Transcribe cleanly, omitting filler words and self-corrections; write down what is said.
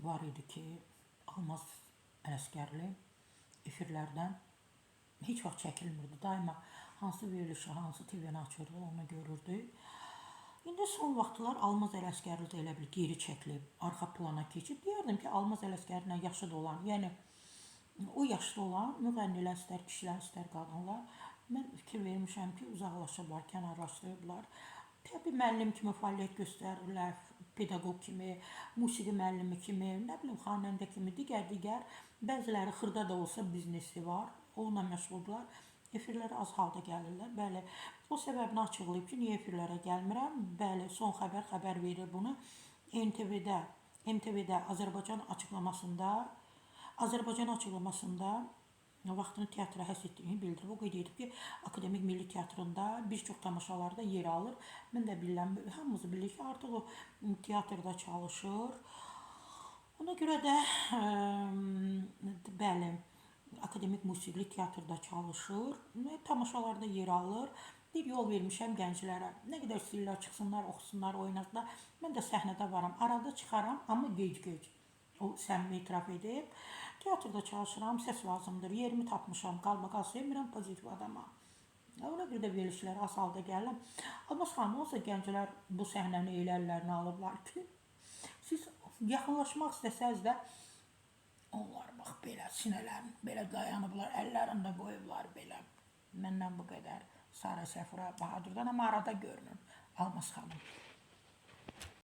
var idi ki, Almaz Ələsgərli efirlərdən heç vaxt çəkilmirdi. Daima hansı verilişi, hansı TV-ni açırdı, onu görürdük. İndi son vaxtlar Almaz Ələsgərli də elə bil geri çəkilib, arxa plana keçib. Deyərdim ki, Almaz Ələsgərlə yaşıd olan, yəni o yaşda olan müğənnilər, istər kişilər, istər qadınlar, mən fikir vermişəm ki, uzaqlaşıblar, kənarlaşdırıblar. Təbii müəllim kimi fəaliyyət göstərirlər, pedaqoq kimi, musiqi müəllimi kimi, nə bilim, xanəndə kimi, digər, bəziləri xırda da olsa biznesi var, onunla məşğuldurlar. Efirlərə az halda gəlirlər. Bəli, o səbəbini açıqlayıb ki, niyə efirlərə gəlmirəm? Bəli, son xəbər verir bunu. MTV-də Azərbaycan açıqlamasında vaxtını teatra həsr etdiyini bildirib. O qeyd edib ki, Akademik Milli Teatrında bir çox tamaşalarda yer alır. Mən də bilirəm, hamımız bilirik ki, artıq o teatrda çalışır. Ona görə də bəli, Akademik Musiqili Teatrda çalışır, tamaşalarda yer alır. Bir yol vermişəm gənclərə. Nə qədər istəyirlər çıxsınlar, oxusunlar, oynasınlar. Mən də səhnədə varam. Arada çıxaram, amma gec. O səmimi etiraf edib. Teatrda çalışıram, səs lazımdır. Yerimi tapmışam, qalma sevmirəm, pozitiv adama. Ona görə də verilişlərə az halda gəlirəm. Almaz xanım, olsa gənclər bu səhnəni elə əllərinə alıblar ki, siz yaxınlaşmaq istəsəz də onlar bax belə sinələrin belə dayanıblar, əllərində qoyublar belə. Məndən bu qədər. Sarı Səfura Bahadurdan, amma arada görünür Almaz xanım.